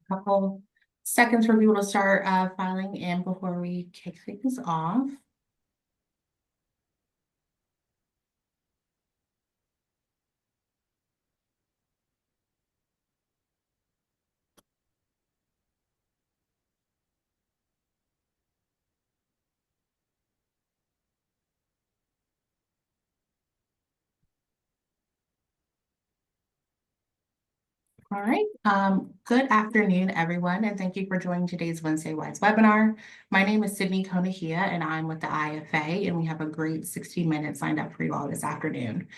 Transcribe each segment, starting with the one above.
Couple seconds for people to start filing in before we kick things off. All right. Good afternoon, everyone, and thank you for joining today's Wednesday Wise webinar. My name is Sydney Konahia, and I'm with the IFA, and we have a great 60 minutes lined up for you all this afternoon.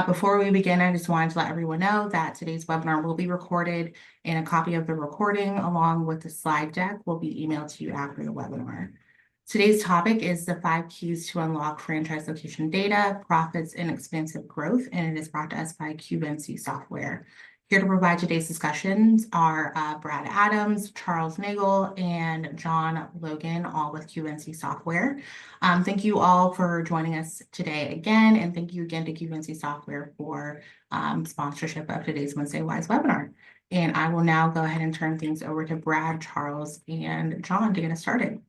Before we begin, I just wanted to let everyone know that today's webinar will be recorded, and a copy of the recording, along with the slide deck, will be emailed to you after the webinar. Today's topic is the 5 keys to unlock franchise location data, profits, and expansive growth, and it is brought to us by QNC Software. Here to provide today's discussions are Brad Adams, Charles Nagel, and John Logan, all with QNC Software. Thank you all for joining us today again, and thank you again to QNC Software for sponsorship of today's Wednesday Wise webinar. And I will now go ahead and turn things over to Brad, Charles, and John to get us started.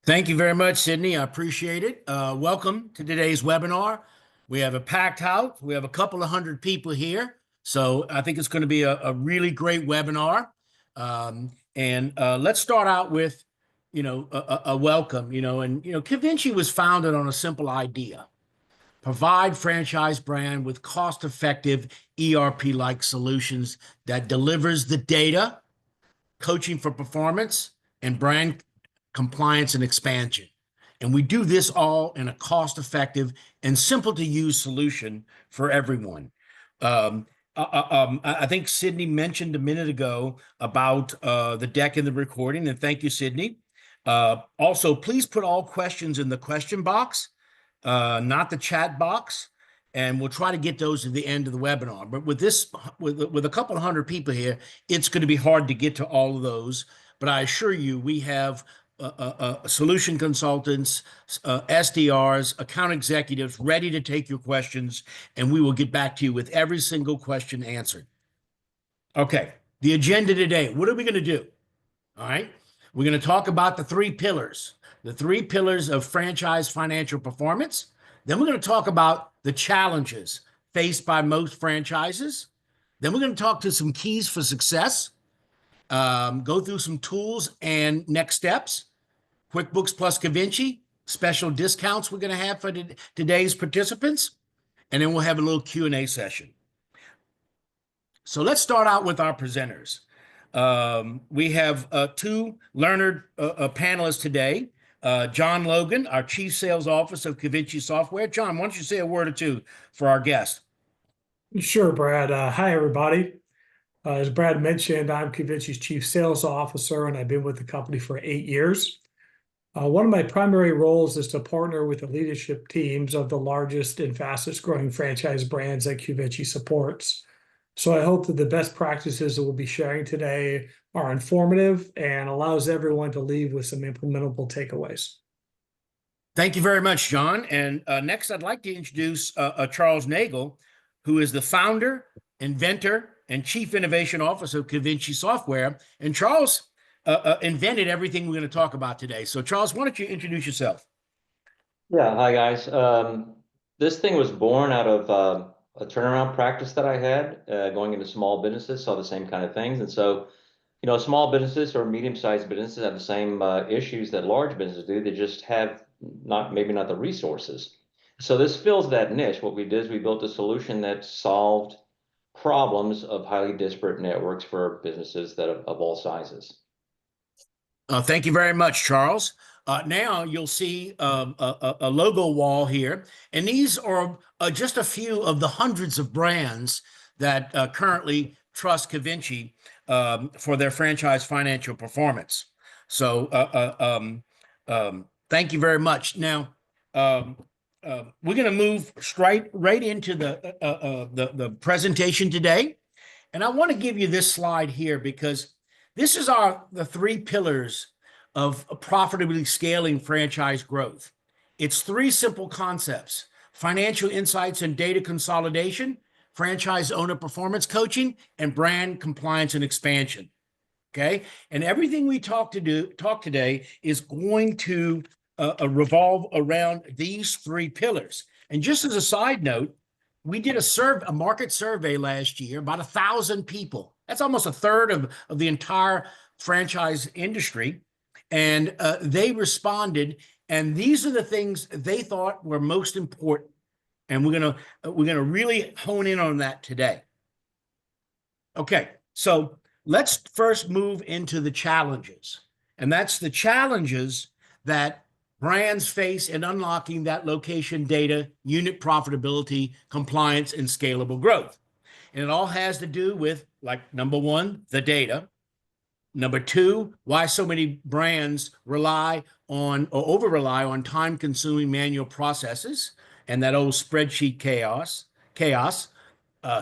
Thank you very much, Sydney. I appreciate it. Welcome to today's webinar. We have a packed house. We have a couple of hundred people here. So I think it's going to be a really great webinar. Let's start out with, a welcome, QVinci was founded on a simple idea: provide franchise brand with cost-effective ERP-like solutions that delivers the data, coaching for performance, and brand compliance and expansion. And we do this all in a cost-effective and simple-to-use solution for everyone. I think Sydney mentioned a minute ago about the deck and the recording, and thank you, Sydney. Also, please put all questions in the question box, not the chat box, and we'll try to get those at the end of the webinar. But with a couple of hundred people here, it's going to be hard to get to all of those. But I assure you, we have solution consultants, SDRs, account executives ready to take your questions, and we will get back to you with every single question answered. Okay, the agenda today, what are we going to do? All right, we're going to talk about the 3 pillars of franchise financial performance. Then we're going to talk about the challenges faced by most franchises. Then we're going to talk to some keys for success, go through some tools and next steps. QuickBooks plus QVinci, special discounts we're going to have for today's participants, and then we'll have a little Q&A session. So let's start out with our presenters. We have 2 learned panelists today. John Logan, our Chief Sales Officer of QVinci Software. John, why don't you say a word or two for our guest? Sure, Brad. Hi, everybody. As Brad mentioned, I'm QVinci's Chief Sales Officer, and I've been with the company for 8 years. One of my primary roles is to partner with the leadership teams of the largest and fastest growing franchise brands that QVinci supports. So I hope that the best practices that we'll be sharing today are informative and allows everyone to leave with some implementable takeaways. Thank you very much, John. And next, I'd like to introduce Charles Nagel, who is the founder, inventor, and Chief Innovation Officer of QVinci Software. And Charles invented everything we're going to talk about today. So Charles, why don't you introduce yourself? Yeah, hi guys. This thing was born out of a turnaround practice that I had going into small businesses, saw the same kind of things. And so, small businesses or medium-sized businesses have the same issues that large businesses do. They just have maybe not the resources. So this fills that niche. What we did is we built a solution that solved problems of highly disparate networks for businesses that of all sizes. Thank you very much, Charles. Now you'll see a logo wall here, and these are just a few of the hundreds of brands that currently trust QVinci for their franchise financial performance. So thank you very much. Now we're going to move right into the presentation today, and I want to give you this slide here because this is the 3 pillars of profitably scaling franchise growth. It's 3 simple concepts: financial insights and data consolidation, franchise owner performance coaching, and brand compliance and expansion. Okay. And everything we talk today is going to revolve around these three pillars. And just as a side note, we did a market survey last year, about 1,000 people. That's almost a third of the entire franchise industry. And they responded, and these are the things they thought were most important. And we're gonna really hone in on that today. Okay, so let's first move into the challenges. And that's the challenges that brands face in unlocking that location data, unit profitability, compliance, and scalable growth. And it all has to do with, like, number one, the data. Number two, why so many brands rely on or over rely on time consuming manual processes and that old spreadsheet chaos.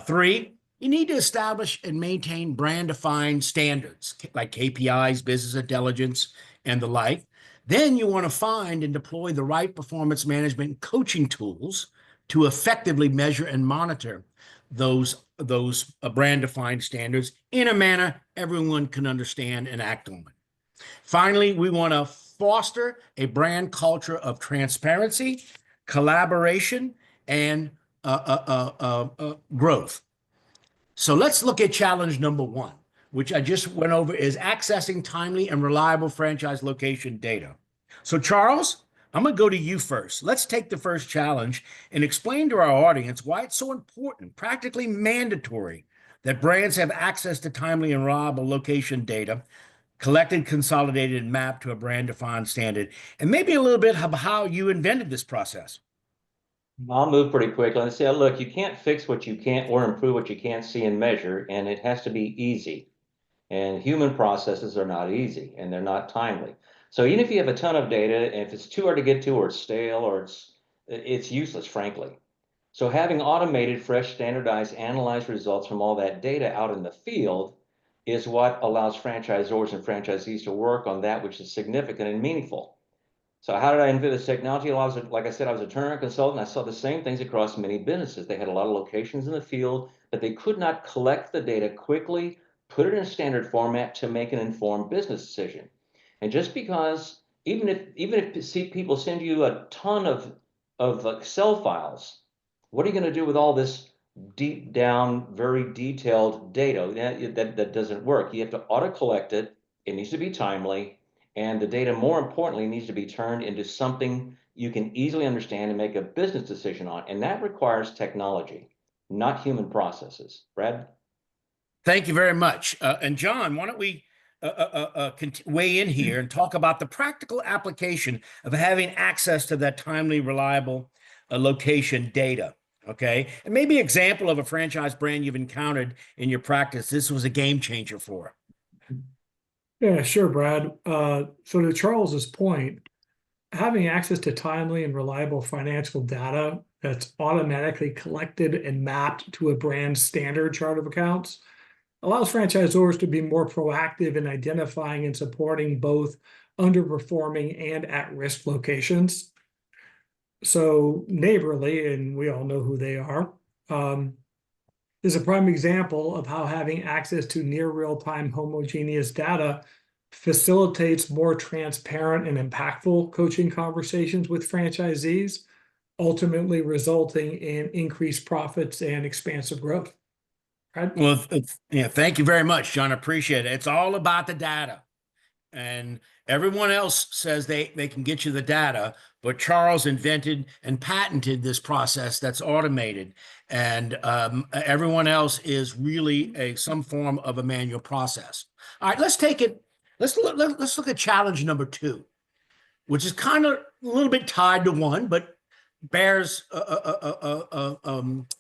Three, you need to establish and maintain brand defined standards like KPIs, business intelligence, and the like. Then you want to find and deploy the right performance management coaching tools to effectively measure and monitor those brand defined standards in a manner everyone can understand and act on. Finally, we want to foster a brand culture of transparency, collaboration, and growth. So let's look at challenge number one, which I just went over, is accessing timely and reliable franchise location data. So Charles, I'm going to go to you first. Let's take the first challenge and explain to our audience why it's so important, practically mandatory, that brands have access to timely and reliable location data, collected, consolidated, and mapped to a brand-defined standard, and maybe a little bit of how you invented this process. I'll move pretty quickly and say, look, you can't fix what you can't or improve what you can't see and measure, and it has to be easy. And human processes are not easy and they're not timely. So even if you have a ton of data, and if it's too hard to get to or it's stale or it's useless, frankly. So having automated, fresh, standardized, analyzed results from all that data out in the field is what allows franchisors and franchisees to work on that which is significant and meaningful. So how did I invent this technology? Well, like I said, I was a turnaround consultant. I saw the same things across many businesses. They had a lot of locations in the field, but they could not collect the data quickly, put it in a standard format to make an informed business decision. And just because, even if people send you a ton of Excel files, what are you going to do with all this deep down, very detailed data? That doesn't work. You have to auto collect it. It needs to be timely. And the data, more importantly, needs to be turned into something you can easily understand and make a business decision on. And that requires technology, not human processes. Brad? Thank you very much. And John, why don't we weigh in here and talk about the practical application of having access to that timely, reliable location data. Okay. And maybe example of a franchise brand you've encountered in your practice. This was a game changer for. Yeah, sure, Brad. So to Charles's point, having access to timely and reliable financial data that's automatically collected and mapped to a brand standard chart of accounts allows franchisors to be more proactive in identifying and supporting both underperforming and at-risk locations. So Neighborly, and we all know who they are, is a prime example of how having access to near real-time homogeneous data facilitates more transparent and impactful coaching conversations with franchisees, ultimately resulting in increased profits and expansive growth. Right? Well, yeah, thank you very much, John. Appreciate it. It's all about the data. And everyone else says they can get you the data, but Charles invented and patented this process that's automated, and everyone else is really some form of a manual process. All right, let's take it. Let's look at challenge number two, which is kind of a little bit tied to one, but bears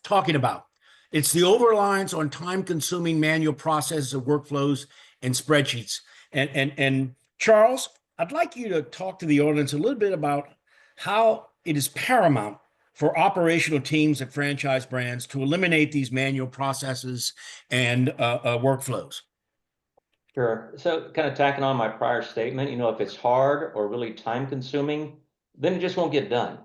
talking about. It's the over-reliance on time-consuming manual processes of workflows and spreadsheets. And Charles, I'd like you to talk to the audience a little bit about how it is paramount for operational teams at franchise brands to eliminate these manual processes and workflows. Sure. So kind of tacking on my prior statement, if it's hard or really time consuming, then it just won't get done.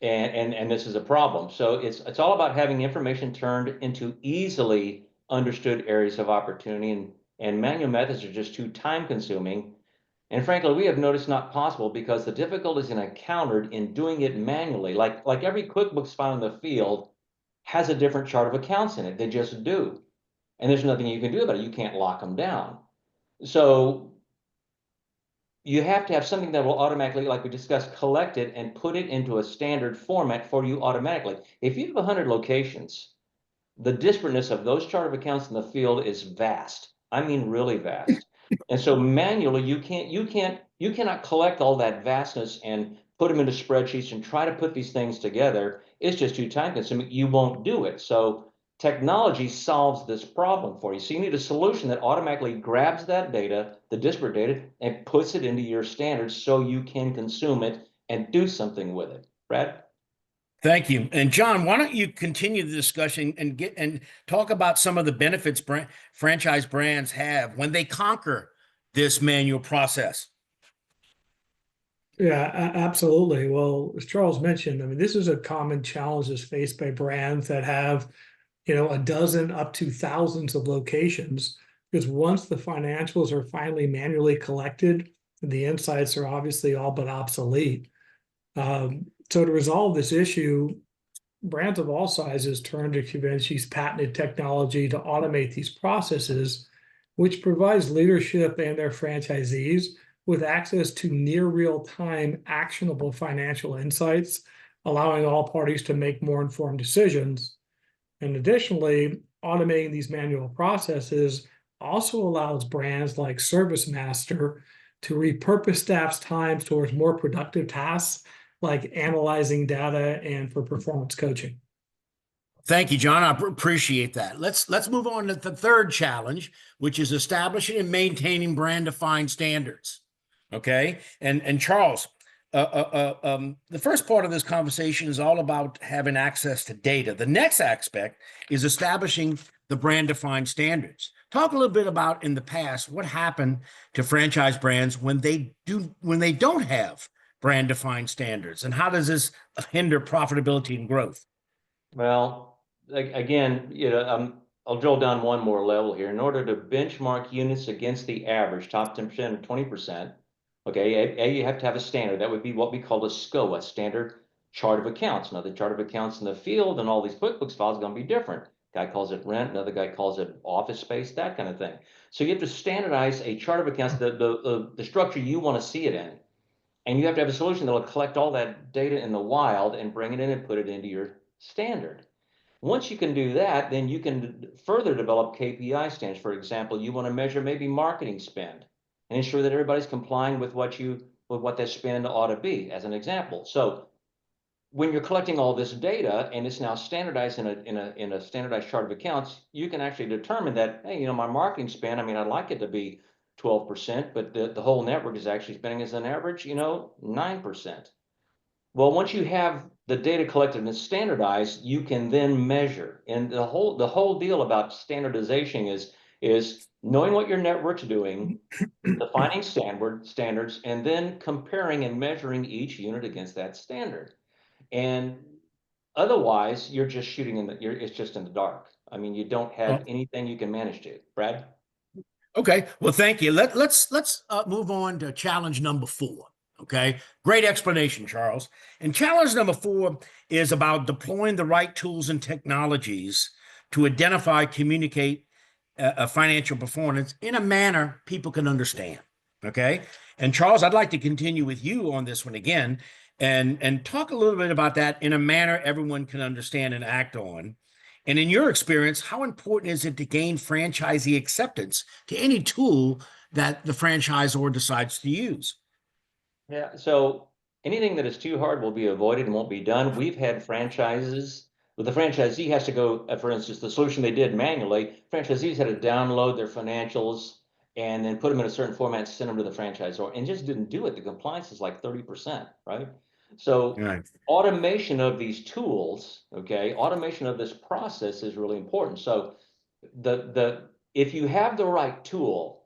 And this is a problem. So it's all about having information turned into easily understood areas of opportunity. And and manual methods are just too time consuming. And frankly, we have noticed not possible because the difficulties encountered in doing it manually, like every QuickBooks file in the field has a different chart of accounts in it. They just do. And there's nothing you can do about it. You can't lock them down. So you have to have something that will automatically, like we discussed, collect it and put it into a standard format for you automatically. If you have 100 locations, the disparateness of those chart of accounts in the field is vast. I mean, really vast. And so manually, you cannot collect all that vastness and put them into spreadsheets and try to put these things together. It's just too time consuming. You won't do it. So technology solves this problem for you. So you need a solution that automatically grabs that data, the disparate data, and puts it into your standards so you can consume it and do something with it. Brad? Thank you. And John, why don't you continue the discussion and talk about some of the benefits franchise brands have when they conquer this manual process? Yeah, absolutely. Well, as Charles mentioned, I mean, this is a common challenge that's faced by brands that have, a dozen up to thousands of locations. Because once the financials are finally manually collected, the insights are obviously all but obsolete. So to resolve this issue, brands of all sizes turn to Cubenci's patented technology to automate these processes, which provides leadership and their franchisees with access to near real-time actionable financial insights, allowing all parties to make more informed decisions. And additionally, automating these manual processes also allows brands like ServiceMaster to repurpose staff's time towards more productive tasks like analyzing data and for performance coaching. Thank you, John. I appreciate that. Let's move on to the third challenge, which is establishing and maintaining brand-defined standards. Okay, and Charles, the first part of this conversation is all about having access to data. The next aspect is establishing the brand-defined standards. Talk a little bit about in the past what happened to franchise brands when they don't have brand-defined standards, and how does this hinder profitability and growth? Well, again, I'll drill down one more level here. In order to benchmark units against the average, top 10% or 20%, okay, you have to have a standard. That would be what we call a SCOA, standard chart of accounts. Now, the chart of accounts in the field and all these QuickBooks files are going to be different. Guy calls it rent, another guy calls it office space, that kind of thing. So you have to standardize a chart of accounts, the structure you want to see it in. And you have to have a solution that will collect all that data in the wild and bring it in and put it into your standard. Once you can do that, then you can further develop KPI standards. For example, you want to measure maybe marketing spend and ensure that everybody's complying with what that spend ought to be, as an example. So when you're collecting all this data and it's now standardized in a standardized chart of accounts, you can actually determine that, hey, my marketing spend, I mean, I'd like it to be 12%, but the whole network is actually spending as an average, 9%. Well, once you have the data collected and standardized, you can then measure. And the whole deal about standardization is knowing what your network's doing, defining standards, and then comparing and measuring each unit against that standard. And otherwise, you're just shooting it's just in the dark. I mean, you don't have anything you can manage to. Brad? Okay, well, thank you. Let's move on to challenge number 4. Okay, great explanation, Charles. And challenge number 4 is about deploying the right tools and technologies to identify, communicate financial performance in a manner people can understand. Okay, and Charles, I'd like to continue with you on this one again, and talk a little bit about that in a manner everyone can understand and act on. And in your experience, how important is it to gain franchisee acceptance to any tool that the franchisor decides to use? Yeah, so anything that is too hard will be avoided and won't be done. We've had franchises where the franchisee has to go, for instance, the solution they did manually, franchisees had to download their financials and then put them in a certain format and send them to the franchisor and just didn't do it. The compliance is like 30%, right? So Right. automation of these tools, okay, automation of this process is really important. So if you have the right tool,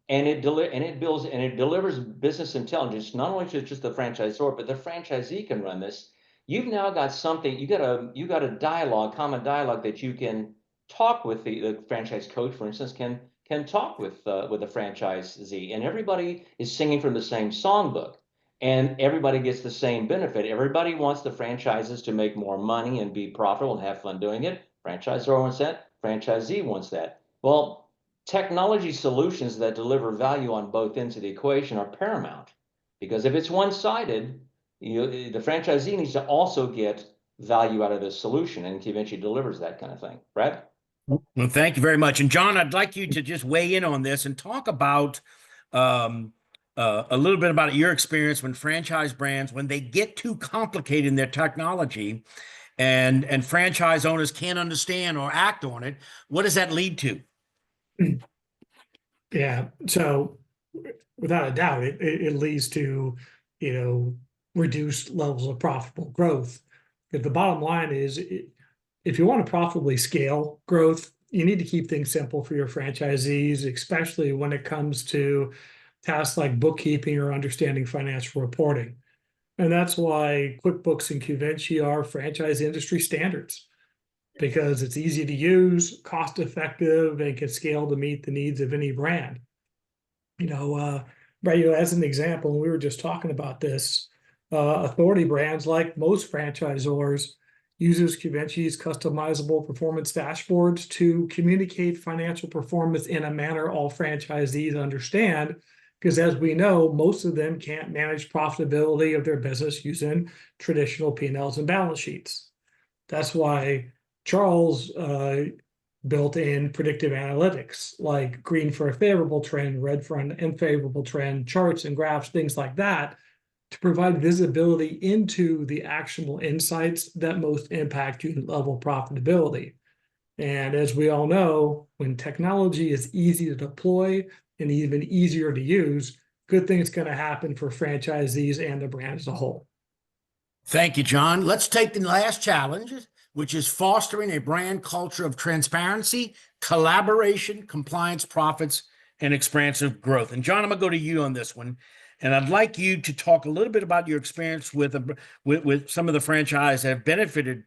and it delivers business intelligence, not only to just the franchisor, but the franchisee can run this. You've now got something, you got a common dialogue that you can talk with the franchise coach, for instance, can can talk with the franchisee, and everybody is singing from the same songbook, and everybody gets the same benefit. Everybody wants the franchises to make more money and be profitable and have fun doing it. Franchisor wants that. Franchisee wants that. Well, technology solutions that deliver value on both ends of the equation are paramount, because if it's one-sided, the franchisee needs to also get value out of this solution, and Kivinci delivers that kind of thing. Brad? Well, thank you very much. And John, I'd like you to just weigh in on this and talk about um, a little bit about your experience when franchise brands, when they get too complicated in their technology and franchise owners can't understand or act on it. What does that lead to? Yeah, so without a doubt, it leads to, you know, reduced levels of profitable growth. If the bottom line is, if you want to profitably scale growth, you need to keep things simple for your franchisees, especially when it comes to tasks like bookkeeping or understanding financial reporting. And that's why QuickBooks and Qvinci are franchise industry standards, because it's easy to use, cost effective, and can scale to meet the needs of any brand. Right, as an example, and we were just talking about this, authority brands, like most franchisors, uses Qvinci's customizable performance dashboards to communicate financial performance in a manner all franchisees understand, because as we know, most of them can't manage profitability of their business using traditional P&Ls and balance sheets. That's why Charles built in predictive analytics, like green for a favorable trend, red for an unfavorable trend, charts and graphs, things like that, to provide visibility into the actionable insights that most impact unit level profitability. And as we all know, when technology is easy to deploy and even easier to use, good things going to happen for franchisees and the brand as a whole. Thank you, John. Let's take the last challenge, which is fostering a brand culture of transparency, collaboration, compliance, profits, and expansive growth. And John, I'm going to go to you on this one. And I'd like you to talk a little bit about your experience with some of the franchise that have benefited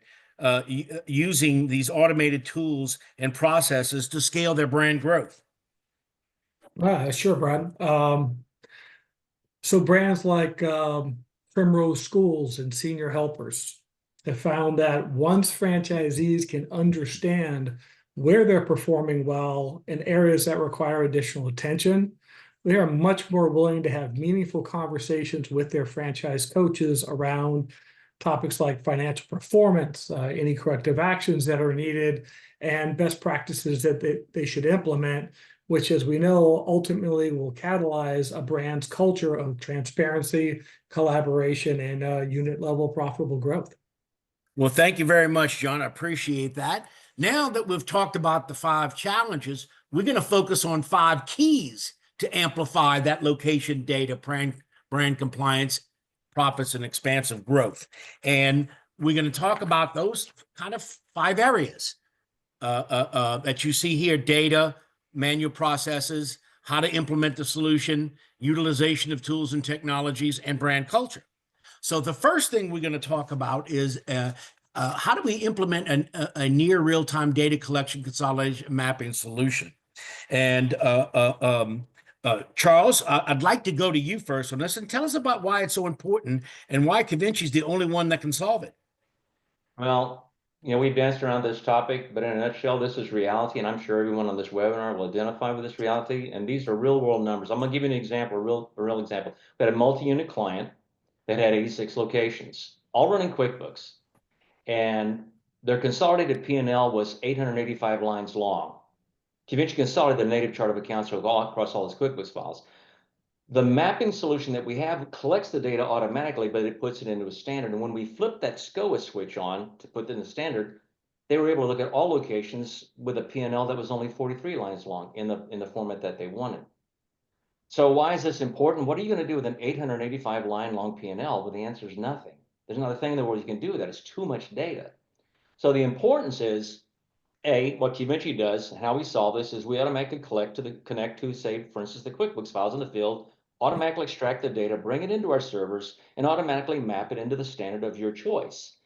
using these automated tools and processes to scale their brand growth. Sure, Brad. So brands like Primrose Schools and Senior Helpers have found that once franchisees can understand where they're performing well in areas that require additional attention, they are much more willing to have meaningful conversations with their franchise coaches around topics like financial performance, any corrective actions that are needed, and best practices that they should implement, which, as we know, ultimately will catalyze a brand's culture of transparency, collaboration, and unit level profitable growth. Well, thank you very much, John. I appreciate that. Now that we've talked about the 5 challenges, we're going to focus on 5 keys to amplify that location data, brand compliance, profits, and expansive growth. And we're going to talk about those kind of 5 areas that you see here: data, manual processes, how to implement the solution, utilization of tools and technologies, and brand culture. So the first thing we're going to talk about is how do we implement a near real-time data collection, consolidation, mapping solution? And Charles, I'd like to go to you first on this and tell us about why it's so important and why Qvinci is the only one that can solve it. Well, we danced around this topic, but in a nutshell, this is reality, and I'm sure everyone on this webinar will identify with this reality. And these are real-world numbers. I'm going to give you an example, a real example. We had a multi-unit client that had 86 locations, all running QuickBooks, and their consolidated P&L was 885 lines long. Qvinci consolidated the native chart of accounts across all its QuickBooks files. The mapping solution that we have collects the data automatically, but it puts it into a standard. And when we flip that SCOA switch on to put it in the standard, they were able to look at all locations with a P&L that was only 43 lines long in the format that they wanted. So why is this important? What are you going to do with an 885 line long P&L? Well, the answer is nothing. There's not a thing in the world you can do with that. It's too much data. So the importance is, what Qvinci does, how we solve this, is we automatically connect to, say, for instance, the QuickBooks files in the field, automatically extract the data, bring it into our servers, and automatically map it into the standard of your choice.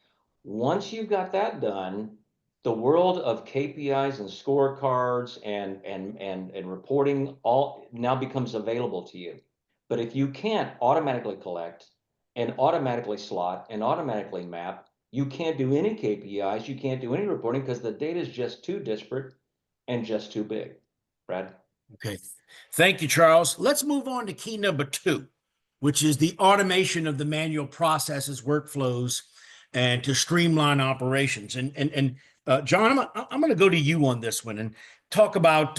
Once you've got that done, the world of KPIs and scorecards and reporting all now becomes available to you. But if you can't automatically collect and automatically slot and automatically map, you can't do any KPIs, you can't do any reporting because the data is just too disparate and just too big. Brad? Okay. Thank you, Charles. Let's move on to key number 2, which is the automation of the manual processes, workflows, and to streamline operations. And John, I'm going to go to you on this one and talk about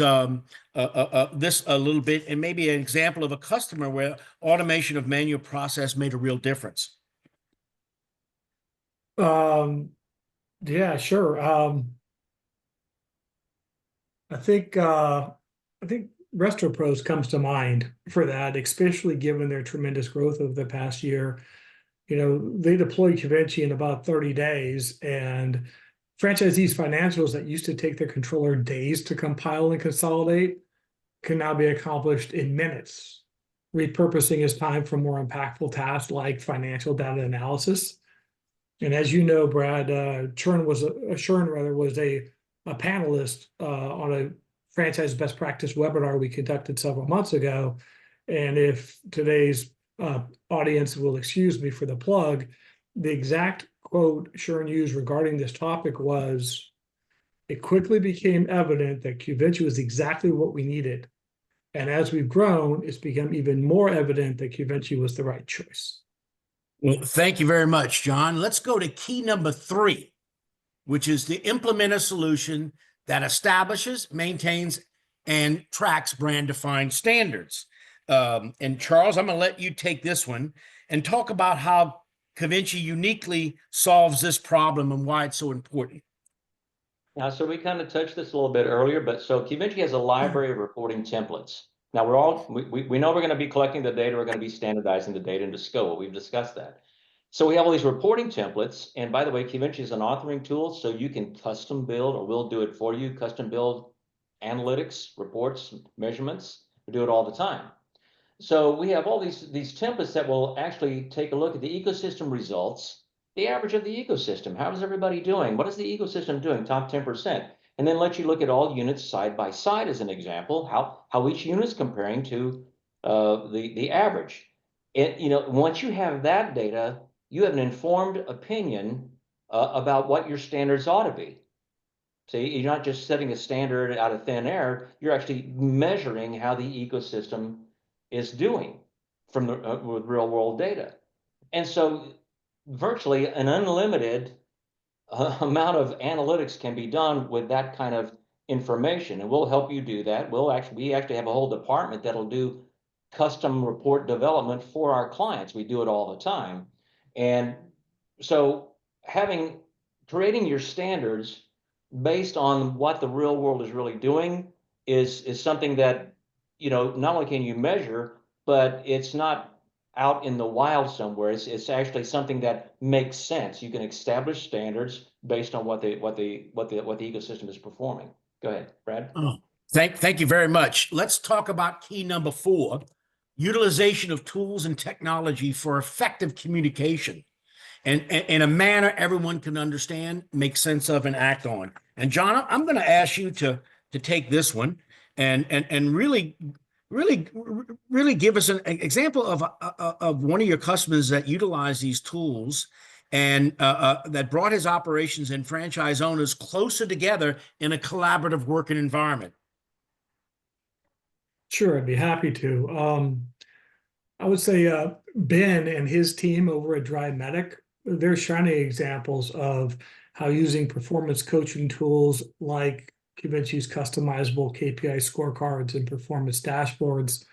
this a little bit, and maybe an example of a customer where automation of manual process made a real difference. Yeah, sure. I think RestroPros comes to mind for that, especially given their tremendous growth over the past year. You know, they deployed Convention in about 30 days, and franchisees' financials that used to take their controller days to compile and consolidate can now be accomplished in minutes, repurposing his time for more impactful tasks like financial data analysis. And as you know, Brad, Shern was a panelist on a franchise best practice webinar we conducted several months ago. And if today's audience will excuse me for the plug, the exact quote Shern used regarding this topic was, "It quickly became evident that Convention was exactly what we needed. And as we've grown, it's become even more evident that Convention was the right choice." Well, thank you very much, John. Let's go to key number 3, which is to implement a solution that establishes, maintains, and tracks brand-defined standards. And Charles, I'm going to let you take this one and talk about how Convention uniquely solves this problem and why it's so important. Now, so we kind of touched this a little bit earlier, but so Convention has a library of reporting templates. Now we know we're going to be collecting the data, we're going to be standardizing the data into SCOA. We've discussed that. So we have all these reporting templates, and by the way, Convention is an authoring tool, so you can custom build, or we'll do it for you, custom build analytics, reports, measurements. We do it all the time. So we have all these templates that will actually take a look at the ecosystem results, the average of the ecosystem. How is everybody doing? What is the ecosystem doing? Top 10%. And then let you look at all units side by side as an example, how each unit is comparing to the average. And once you have that data, you have an informed opinion about what your standards ought to be. So you're not just setting a standard out of thin air, you're actually measuring how the ecosystem is doing from the with real world data. And so virtually an unlimited amount of analytics can be done with that kind of information, and we'll help you do that. We actually have a whole department that'll do custom report development for our clients. We do it all the time. And so creating your standards based on what the real world is really doing is something that, not only can you measure, but it's not out in the wild somewhere. It's actually something that makes sense. You can establish standards based on what the ecosystem is performing. Go ahead, Brad. Oh, thank you very much. Let's talk about key number 4, utilization of tools and technology for effective communication and in a manner everyone can understand, make sense of, and act on. And John, I'm going to ask you to take this one and really give us an example of one of your customers that utilized these tools and that brought his operations and franchise owners closer together in a collaborative working environment. Sure, I'd be happy to. I would say Ben and his team over at Dry Medic, they're shining examples of how using performance coaching tools like Convention's customizable KPI scorecards and performance dashboards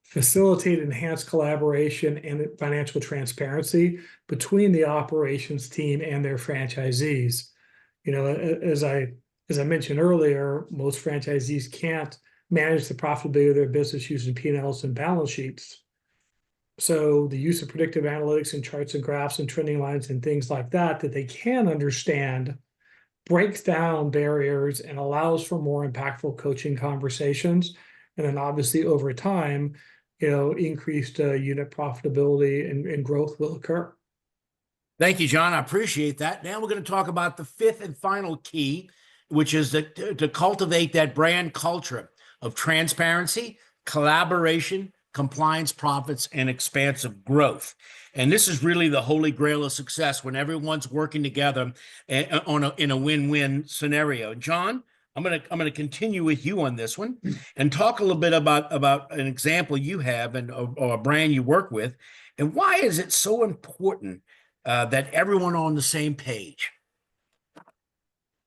facilitate enhanced collaboration and financial transparency between the operations team and their franchisees. As I mentioned earlier, most franchisees can't manage the profitability of their business using P&Ls and balance sheets. So the use of predictive analytics and charts and graphs and trending lines and things like that they can understand breaks down barriers and allows for more impactful coaching conversations. And then obviously over time, increased unit profitability and growth will occur. Thank you, John. I appreciate that. Now we're going to talk about the fifth and final key, which is to cultivate that brand culture of transparency, collaboration, compliance, profits, and expansive growth. And this is really the holy grail of success when everyone's working together in a win-win scenario. John, I'm gonna continue with you on this one and talk a little bit about an example you have or a brand you work with, and why is it so important that everyone on the same page?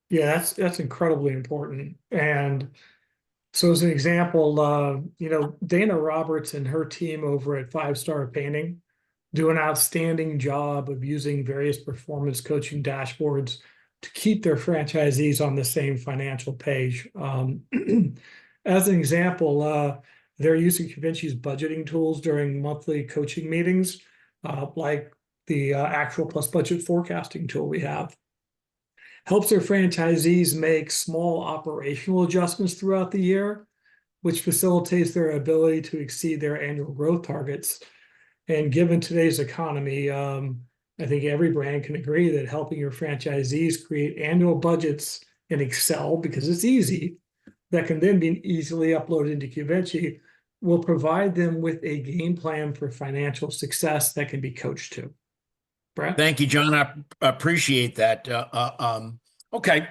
Yeah, that's incredibly important. And so as an example, Dana Roberts and her team over at Five Star Painting do an outstanding job of using various performance coaching dashboards to keep their franchisees on the same financial page. As an example, they're using Convinci's budgeting tools during monthly coaching meetings, like the actual plus budget forecasting tool we have. Helps their franchisees make small operational adjustments throughout the year, which facilitates their ability to exceed their annual growth targets. And given today's economy, I think every brand can agree that helping your franchisees create annual budgets in Excel, because it's easy, that can then be easily uploaded into Convinci, will provide them with a game plan for financial success that can be coached to. Brett? Thank you, John. I appreciate that. Okay,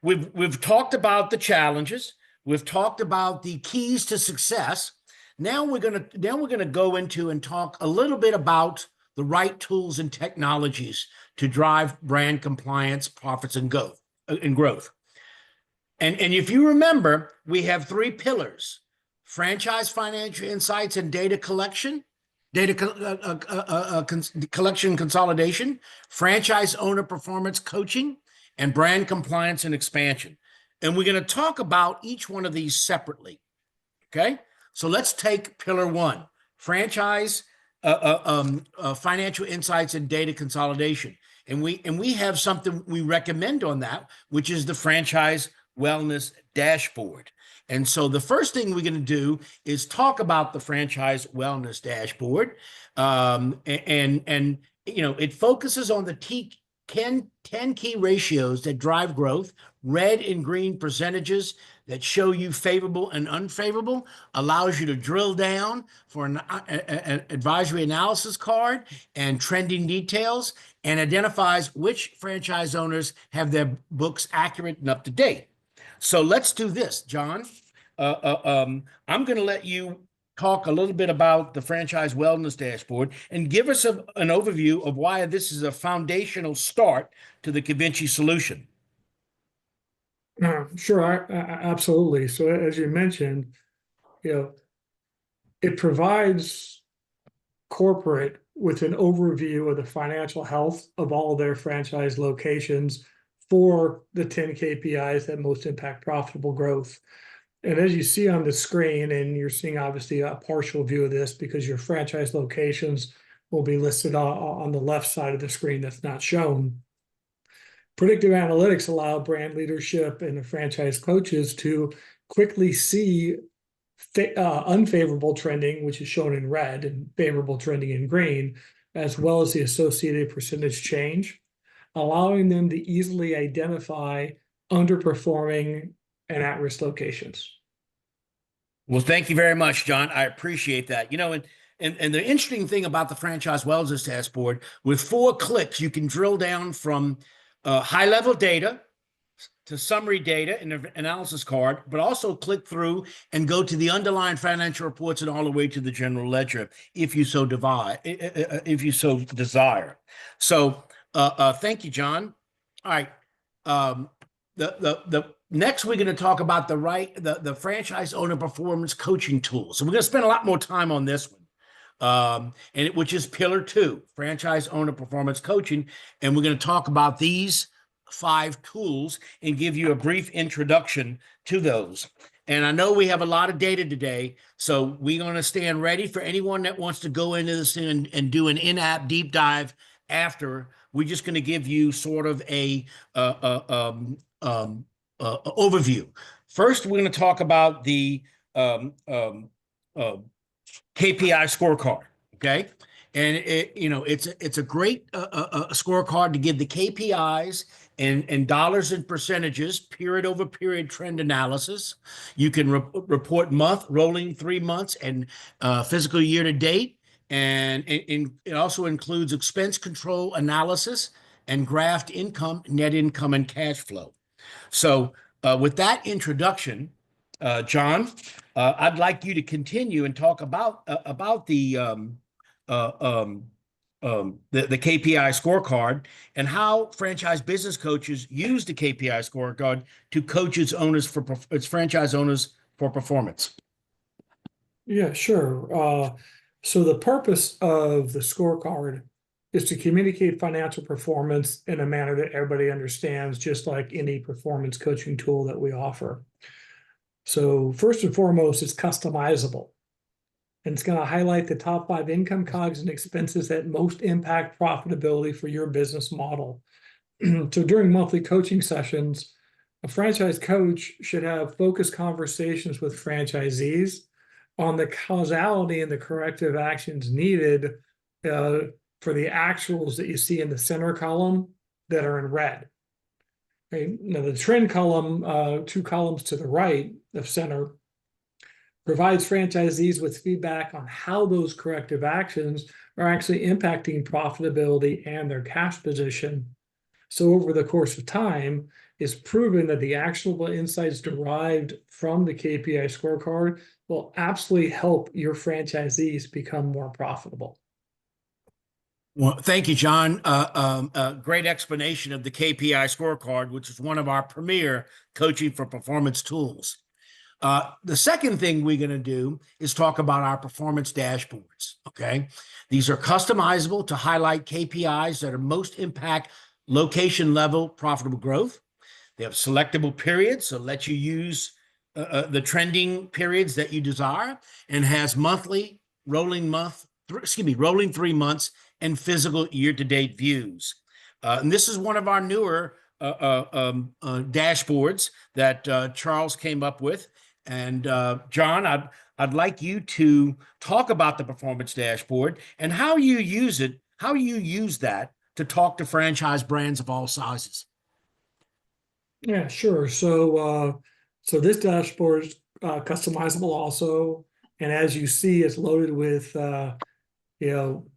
we've talked about the challenges. We've talked about the keys to success. Now we're gonna go into and talk a little bit about the right tools and technologies to drive brand compliance, profits, and growth. And if you remember, we have three pillars: franchise financial insights and data collection, collection consolidation, franchise owner performance coaching, and brand compliance and expansion. And we're going to talk about each one of these separately. Okay, so let's take pillar one: franchise financial insights and data consolidation. And we have something we recommend on that, which is the franchise wellness dashboard. And so the first thing we're going to do is talk about the franchise wellness dashboard. And it focuses on the 10 key ratios that drive growth, red and green percentages that show you favorable and unfavorable, allows you to drill down for an advisory analysis card and trending details, and identifies which franchise owners have their books accurate and up to date. So let's do this, John. I'm going to let you talk a little bit about the franchise wellness dashboard and give us an overview of why this is a foundational start to the Convinci solution. Sure, absolutely. So as you mentioned, it provides corporate with an overview of the financial health of all their franchise locations for the 10 KPIs that most impact profitable growth. And as you see on the screen, and you're seeing obviously a partial view of this because your franchise locations will be listed on the left side of the screen that's not shown. Predictive analytics allow brand leadership and the franchise coaches to quickly see unfavorable trending, which is shown in red, and favorable trending in green, as well as the associated percentage change, allowing them to easily identify underperforming and at-risk locations. Well, thank you very much, John. I appreciate that. And the interesting thing about the franchise wellness dashboard, with 4 clicks, you can drill down from high-level data to summary data in an analysis card, but also click through and go to the underlying financial reports and all the way to the general ledger, if you so desire. So, thank you, John. All right. The next, we're going to talk about the franchise owner performance coaching tools. So we're going to spend a lot more time on this one, which is pillar 2, franchise owner performance coaching. And we're going to talk about these 5 tools and give you a brief introduction to those. And I know we have a lot of data today, so we're going to stand ready for anyone that wants to go into this and do an in-app deep dive after. We're just going to give you sort of a overview. First, we're going to talk about the KPI scorecard. Okay, And it's a great scorecard to give the KPIs and dollars and percentages, period over period trend analysis. You can report month, rolling 3 months, and fiscal year to date. And it also includes expense control analysis and graphed income, net income, and cash flow. So, with that introduction, John, I'd like you to continue and talk about uh, um, the KPI scorecard and how franchise business coaches use the KPI scorecard to coach its franchise owners for performance. Yeah, sure. So the purpose of the scorecard is to communicate financial performance in a manner that everybody understands, just like any performance coaching tool that we offer. So first and foremost, it's customizable. And it's going to highlight the top 5 income, COGS, and expenses that most impact profitability for your business model. So during monthly coaching sessions, a franchise coach should have focused conversations with franchisees on the causality and the corrective actions needed for the actuals that you see in the center column that are in red. Okay. Now the trend column, 2 columns to the right of center, provides franchisees with feedback on how those corrective actions are actually impacting profitability and their cash position. So over the course of time, it's proven that the actionable insights derived from the KPI scorecard will absolutely help your franchisees become more profitable. Well, thank you, John. Great explanation of the KPI scorecard, which is one of our premier coaching for performance tools. The second thing we're going to do is talk about our performance dashboards. Okay. These are customizable to highlight KPIs that are most impact location level profitable growth. They have selectable periods, so let you use the trending periods that you desire, and has monthly, rolling 3 months and physical year-to-date views. And this is one of our newer dashboards that Charles came up with. And John, I'd like you to talk about the performance dashboard and how you use it, how you use that to talk to franchise brands of all sizes. Yeah, sure. So this dashboard is customizable also, and as you see, it's loaded with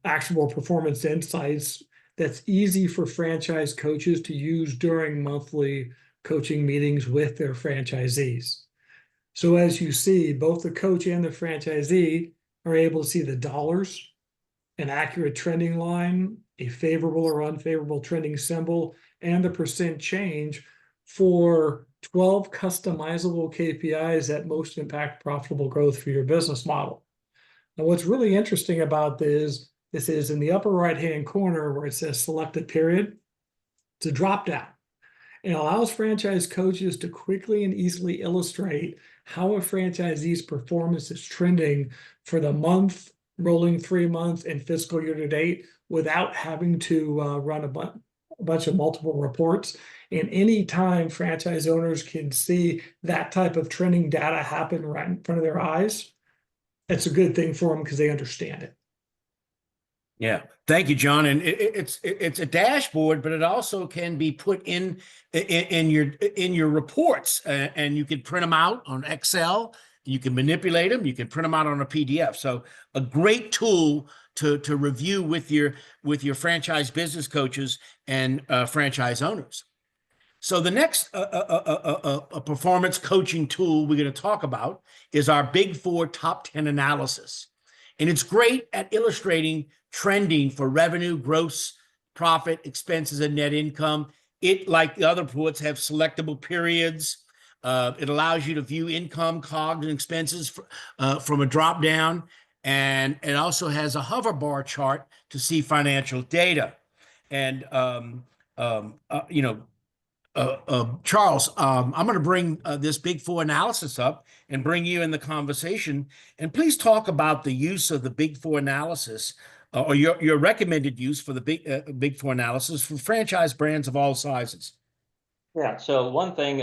actionable performance insights that's easy for franchise coaches to use during monthly coaching meetings with their franchisees. So as you see, both the coach and the franchisee are able to see the dollars, an accurate trending line, a favorable or unfavorable trending symbol, and the percent change for 12 customizable KPIs that most impact profitable growth for your business model. Now, what's really interesting about this is in the upper right-hand corner where it says select a period, it's a drop-down. It allows franchise coaches to quickly and easily illustrate how a franchisee's performance is trending for the month, rolling 3 months, and fiscal year to date without having to run a bunch of multiple reports. And anytime franchise owners can see that type of trending data happen right in front of their eyes, it's a good thing for them because they understand it. Yeah, thank you, John. And it's a dashboard, but it also can be put in your reports, and you can print them out on Excel. You can manipulate them. You can print them out on a PDF. So a great tool to review with your franchise business coaches and franchise owners. So the next performance coaching tool we're going to talk about is our Big Four Top 10 analysis. And it's great at illustrating trending for revenue, gross profit, expenses, and net income. It, like the other reports, have selectable periods. It allows you to view income, COGS, and expenses from a drop down. And it also has a hover bar chart to see financial data. And, Charles, I'm going to bring this Big Four analysis up and bring you in the conversation. And please talk about the use of the Big Four analysis or your recommended use for the Big Four analysis for franchise brands of all sizes. Yeah, so one thing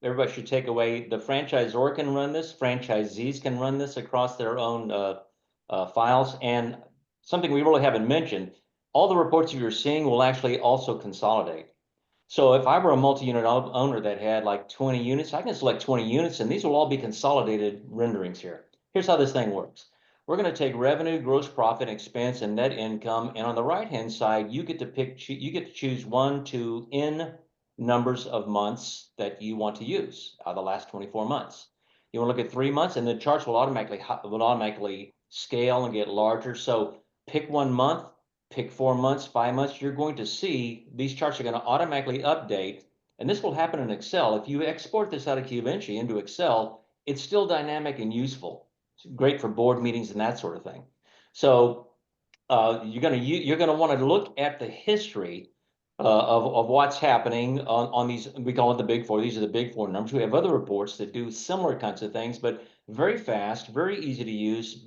everybody should take away, the franchisor can run this, franchisees can run this across their own files, and something we really haven't mentioned, all the reports you're seeing will actually also consolidate. So if I were a multi-unit owner that had like 20 units, I can select 20 units and these will all be consolidated renderings here. Here's how this thing works. We're going to take revenue, gross profit, expense, and net income. And on the right-hand side, you get to choose 1 to n numbers of months that you want to use out of the last 24 months. You want to look at 3 months and the charts will automatically scale and get larger. So pick 1 month, pick 4 months, 5 months, you're going to see these charts are going to automatically update. And this will happen in Excel. If you export this out of QVenture into Excel, it's still dynamic and useful. It's great for board meetings and that sort of thing. So you're going to want to look at the history of what's happening on these. We call it the big four. These are the big four numbers. We have other reports that do similar kinds of things, but very fast, very easy to use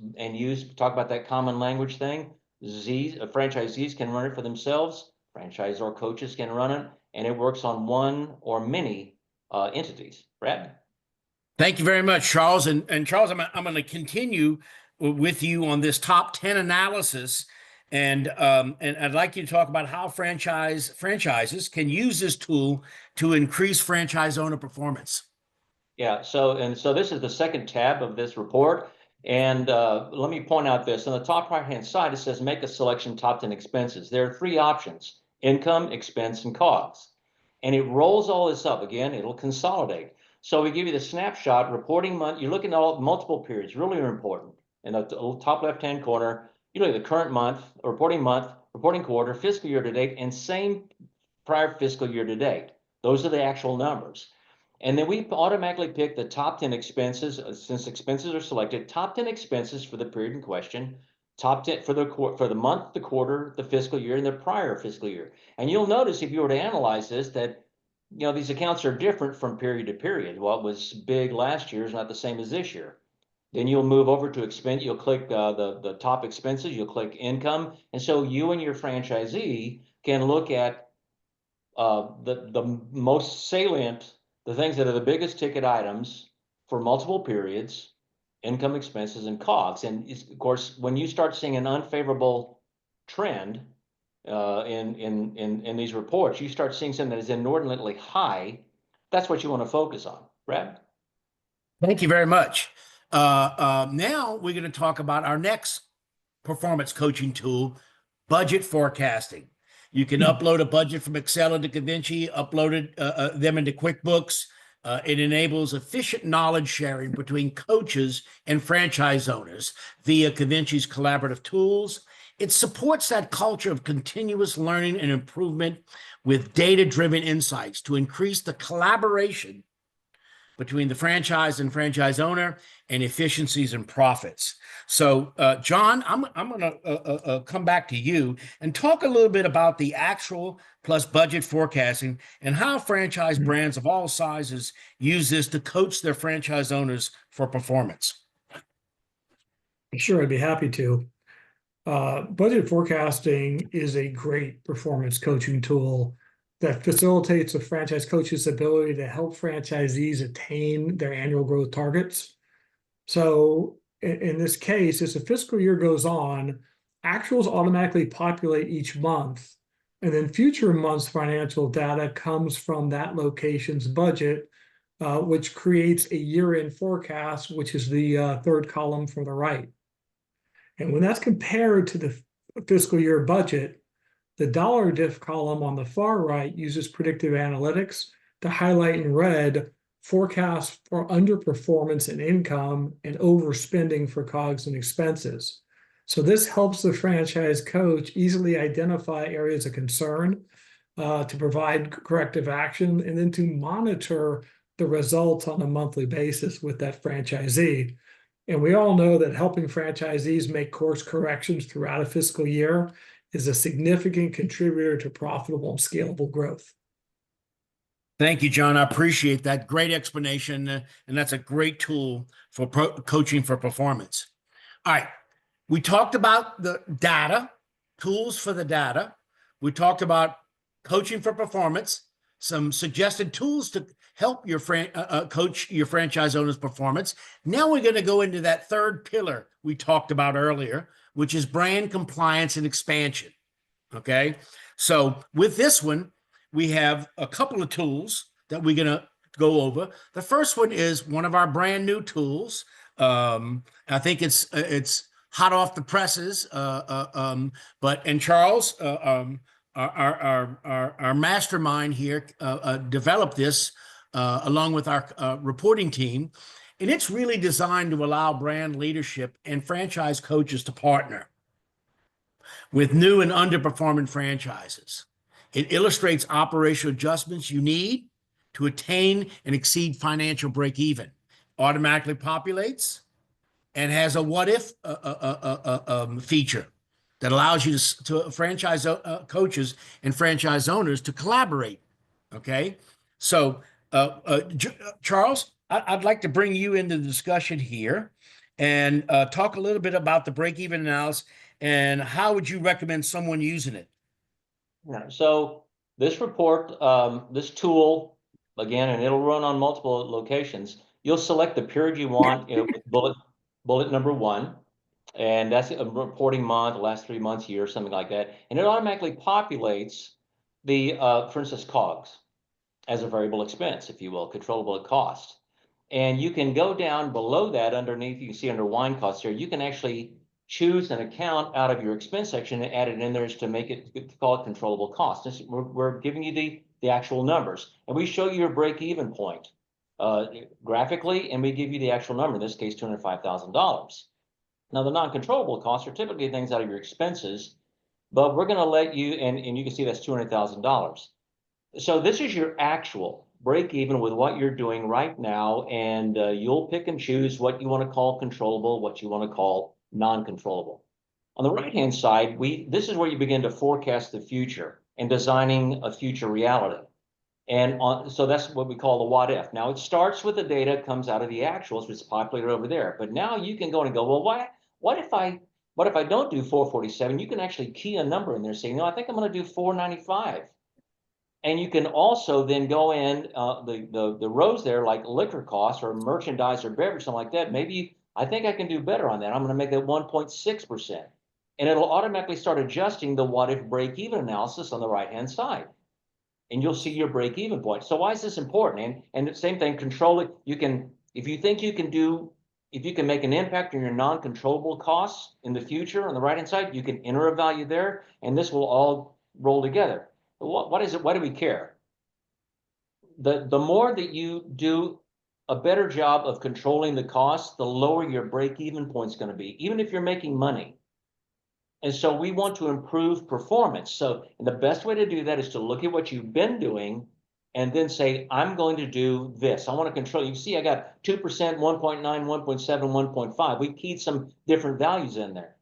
talk about that common language thing. Franchisees can run it for themselves. Franchisor coaches can run it, and it works on one or many entities. Brad? Thank you very much, Charles. And Charles, I'm going to continue with you on this top 10 analysis. And I'd like you to talk about how franchises can use this tool to increase franchise owner performance. Yeah, so this is the second tab of this report. And let me point out this. On the top right-hand side, it says make a selection top 10 expenses. There are 3 options: income, expense, and COGS. And it rolls all this up. Again, it'll consolidate. So we give you the snapshot reporting month. You're looking at all multiple periods, really important. In the top left-hand corner, you look at the current month, reporting quarter, fiscal year to date, and same prior fiscal year to date. Those are the actual numbers. And then we automatically pick the top 10 expenses, since expenses are selected, top 10 expenses for the period in question, top 10 for the month, the quarter, the fiscal year, and the prior fiscal year. And you'll notice if you were to analyze this that these accounts are different from period to period. What was big last year is not the same as this year. Then you'll move over to expense. You'll click the top expenses. You'll click income, and so you and your franchisee can look at the most salient, the things that are the biggest ticket items for multiple periods, income, expenses, and COGS. And of course, when you start seeing an unfavorable trend in these reports, you start seeing something that is inordinately high. That's what you want to focus on. Brad? Thank you very much. Now we're going to talk about our next performance coaching tool, budget forecasting. You can upload a budget from Excel into QVenture, upload them into QuickBooks. It enables efficient knowledge sharing between coaches and franchise owners via QVenture's collaborative tools. It supports that culture of continuous learning and improvement with data-driven insights to increase the collaboration between the franchise and franchise owner and efficiencies and profits. So, John, I'm going to come back to you and talk a little bit about the actual plus budget forecasting and how franchise brands of all sizes use this to coach their franchise owners for performance. Sure, I'd be happy to. Budget forecasting is a great performance coaching tool that facilitates a franchise coach's ability to help franchisees attain their annual growth targets. So in this case, as the fiscal year goes on, actuals automatically populate each month, and then future months' financial data comes from that location's budget, which creates a year-end forecast, which is the third column from the right. And when that's compared to the fiscal year budget, the dollar diff column on the far right uses predictive analytics to highlight in red forecasts for underperformance in income and overspending for COGS and expenses. So this helps the franchise coach easily identify areas of concern, to provide corrective action, and then to monitor the results on a monthly basis with that franchisee. And we all know that helping franchisees make course corrections throughout a fiscal year is a significant contributor to profitable and scalable growth. Thank you, John. I appreciate that. Great explanation. And that's a great tool for coaching for performance. All right. We talked about the data, tools for the data. We talked about coaching for performance, some suggested tools to help your coach your franchise owner's performance. Now we're going to go into that third pillar we talked about earlier, which is brand compliance and expansion. Okay. So with this one, we have a couple of tools that we're going to go over. The first one is one of our brand new tools. I think it's hot off the presses. And Charles, our mastermind here, developed this along with our reporting team. And it's really designed to allow brand leadership and franchise coaches to partner with new and underperforming franchises. It illustrates operational adjustments you need to attain and exceed financial break even, automatically populates, and has a what if feature that allows you to franchise coaches and franchise owners to collaborate. Okay. So, Charles, I'd like to bring you into the discussion here and talk a little bit about the break even analysis and how would you recommend someone using it? Yeah, so this report, this tool, again, and it'll run on multiple locations. You'll select the period you want, with bullet number 1, and that's a reporting month, the last 3 months, year, something like that. And it automatically populates the, for instance, COGS as a variable expense, if you will, controllable cost. And you can go down below that underneath, you can see under wine costs here, you can actually choose an account out of your expense section and add it in there to make it, to call it controllable costs. We're giving you the actual numbers, and we show you your break-even point graphically, and we give you the actual number, in this case, $205,000. Now, the non-controllable costs are typically things out of your expenses, but we're going to let you, and you can see that's $200,000. So this is your actual break even with what you're doing right now, and you'll pick and choose what you want to call controllable, what you want to call non-controllable. On the right-hand side, this is where you begin to forecast the future and designing a future reality. And so that's what we call the what if. Now it starts with the data, comes out of the actuals, which is populated over there. But now you can go and go, well, what if I don't do 447? You can actually key a number in there saying, no, I think I'm going to do 495. And you can also then go in the rows there, like liquor costs or merchandise or beverage, something like that. Maybe I think I can do better on that. I'm going to make that 1.6%. And it'll automatically start adjusting the what if break even analysis on the right hand side. And you'll see your break even point. So why is this important? And the same thing, control it. You can, if you think you can do, if you can make an impact on your non-controllable costs in the future on the right hand side, you can enter a value there, and this will all roll together. What is it? Why do we care? The more that you do a better job of controlling the costs, the lower your break-even point is going to be, even if you're making money. And so we want to improve performance. So the best way to do that is to look at what you've been doing and then say, I'm going to do this. I want to control. You see, I got 2%, 1.9, 1.7, 1.5. We keyed some different values in there.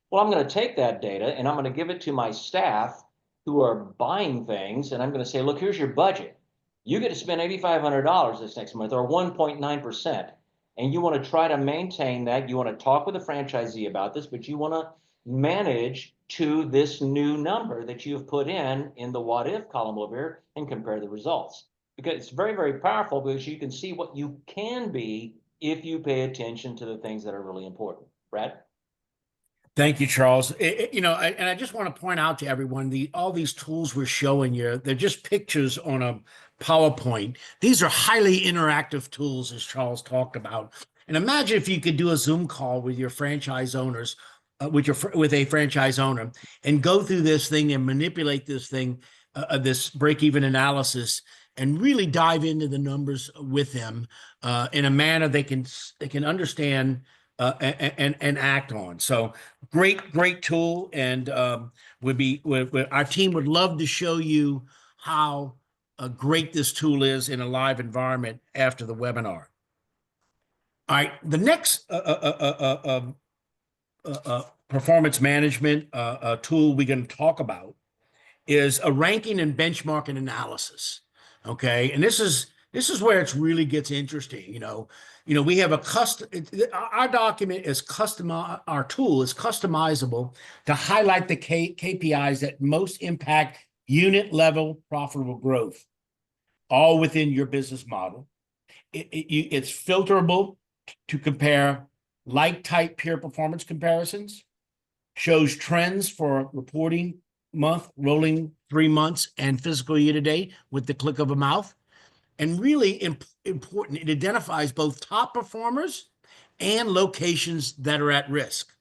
Well, I'm going to take that data and I'm going to give it to my staff who are buying things, and I'm going to say, look, here's your budget. You get to spend $8,500 this next month, or 1.9%. And you want to try to maintain that. You want to talk with the franchisee about this, but you want to manage to this new number that you've put in the what if column over here and compare the results. Because it's very, very powerful, because you can see what you can be if you pay attention to the things that are really important. Brad? Thank you, Charles. And I just want to point out to everyone, all these tools we're showing you, they're just pictures on a PowerPoint. These are highly interactive tools, as Charles talked about. And imagine if you could do a Zoom call with your franchise owners, with a franchise owner, and go through this thing and manipulate this thing, this break-even analysis, and really dive into the numbers with them in a manner they can understand and act on. So great tool, and our team would love to show you how great this tool is in a live environment after the webinar. All right, the next performance management tool we're going to talk about is a ranking and benchmarking analysis. Okay, and this is where it really gets interesting. We have our document is our tool is customizable to highlight the KPIs that most impact unit level profitable growth, all within your business model. It's filterable to compare like type peer performance comparisons. shows trends for reporting month, rolling 3 months, and fiscal year to date with the click of a mouth. And really important, it identifies both top performers and locations that are at risk.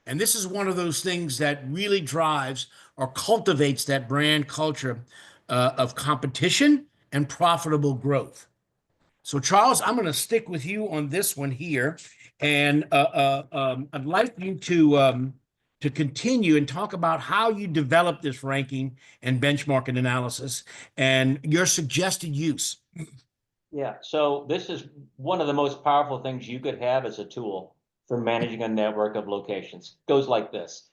And this is one of those things that really drives or cultivates that brand culture of competition and profitable growth. So, Charles, I'm going to stick with you on this one here, and I'd like you to continue and talk about how you develop this ranking and benchmarking analysis and your suggested use. Yeah, so this is one of the most powerful things you could have as a tool for managing a network of locations. It goes like this.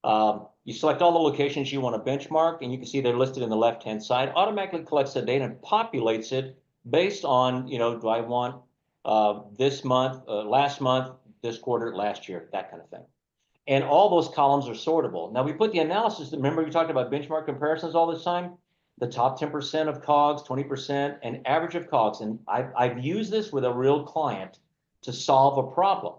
You select all the locations you want to benchmark, and you can see they're listed in the left-hand side. Automatically collects the data and populates it based on, do I want this month, last month, this quarter, last year, that kind of thing. And all those columns are sortable. Now we put the analysis, remember we talked about benchmark comparisons all this time? The top 10% of COGS, 20%, and average of COGS. And I've used this with a real client to solve a problem.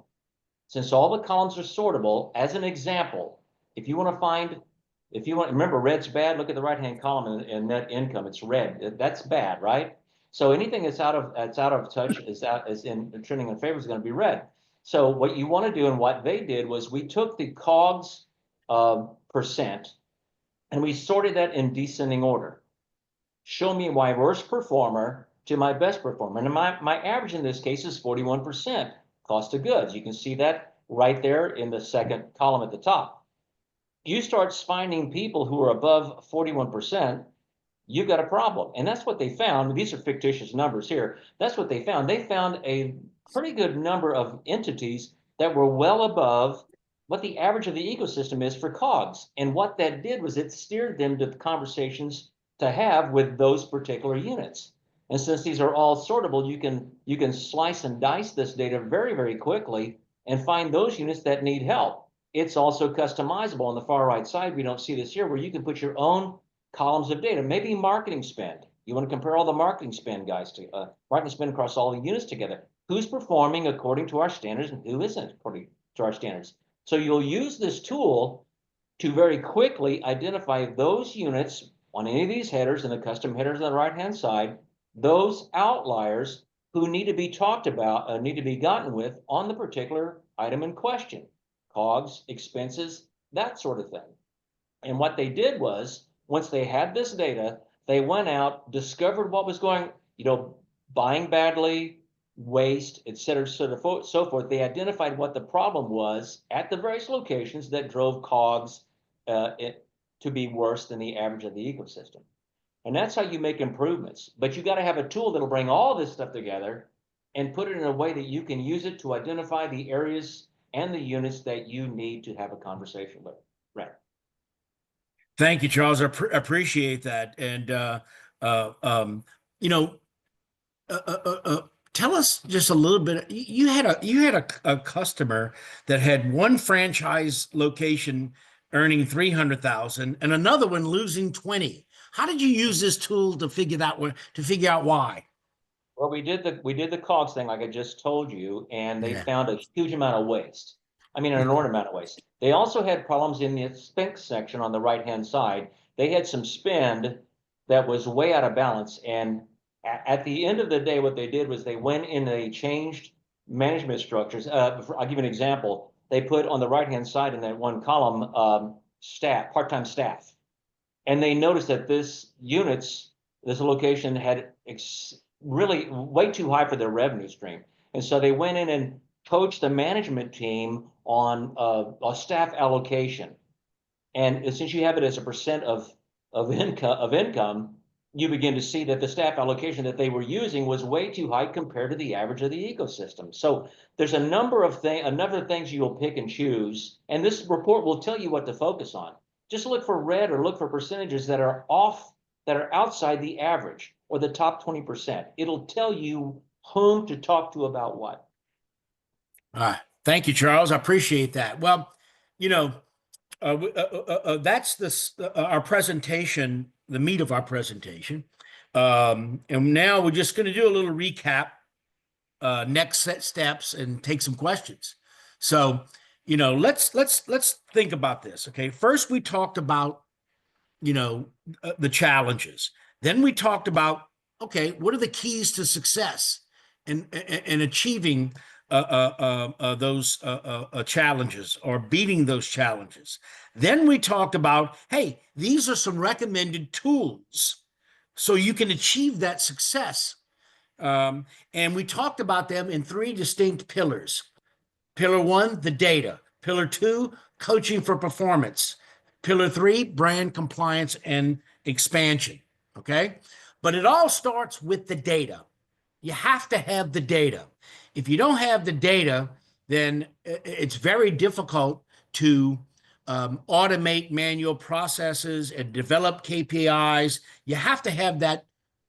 Since all the columns are sortable, as an example, if you want to remember red's bad, look at the right-hand column in net income, it's red. That's bad, right? So anything that's out of touch is in trending in favor is going to be red. So what you want to do, and what they did, was we took the COGS percent and we sorted that in descending order. Show me my worst performer to my best performer. And my average in this case is 41% cost of goods. You can see that right there in the second column at the top. You start finding people who are above 41%, you've got a problem. And that's what they found. These are fictitious numbers here. That's what they found. They found a pretty good number of entities that were well above what the average of the ecosystem is for COGS. And what that did was it steered them to the conversations to have with those particular units. And since these are all sortable, you can slice and dice this data very, very quickly and find those units that need help. It's also customizable on the far right side. We don't see this here, where you can put your own columns of data, maybe marketing spend. You want to compare all the marketing spend guys to marketing spend across all the units together. Who's performing according to our standards and who isn't according to our standards? So you'll use this tool to very quickly identify those units on any of these headers and the custom headers on the right-hand side, those outliers who need to be talked about, need to be gotten with on the particular item in question, COGS, expenses, that sort of thing. And what they did was, once they had this data, they went out, discovered what was going, buying badly, waste, et cetera, so forth. They identified what the problem was at the various locations that drove COGS to be worse than the average of the ecosystem. And that's how you make improvements. But you got to have a tool that'll bring all this stuff together and put it in a way that you can use it to identify the areas and the units that you need to have a conversation with. Right. Thank you, Charles. I appreciate that. And, tell us just a little bit. You had a customer that had one franchise location earning 300,000 and another one losing 20. How did you use this tool to figure out why? Well, we did the COGS thing like I just told you, and they found a huge amount of waste. I mean, an inordinate amount of waste. They also had problems in the expense section on the right-hand side. They had some spend that was way out of balance. And at the end of the day, what they did was they went in and they changed management structures. I'll give you an example. They put on the right-hand side in that one column, part-time staff. And they noticed that this location had really way too high for their revenue stream. And so they went in and coached the management team on a staff allocation. And since you have it as a percent of income, you begin to see that the staff allocation that they were using was way too high compared to the average of the ecosystem. So there's a number of things you'll pick and choose, and this report will tell you what to focus on. Just look for red or look for percentages that are outside the average or the top 20%. It'll tell you whom to talk to about what. All right. Thank you, Charles. I appreciate that. Well, that's our presentation, the meat of our presentation. And now we're just going to do a little recap, next set steps, and take some questions. So let's think about this. Okay. First, we talked about, the challenges. Then we talked about, okay, what are the keys to success and achieving those challenges or beating those challenges. Then we talked about, hey, these are some recommended tools so you can achieve that success. And we talked about them in three distinct pillars. Pillar one, the data. Pillar two, coaching for performance. Pillar three, brand compliance and expansion. Okay. But it all starts with the data. You have to have the data. If you don't have the data, then it's very difficult to automate manual processes and develop KPIs. You have to have that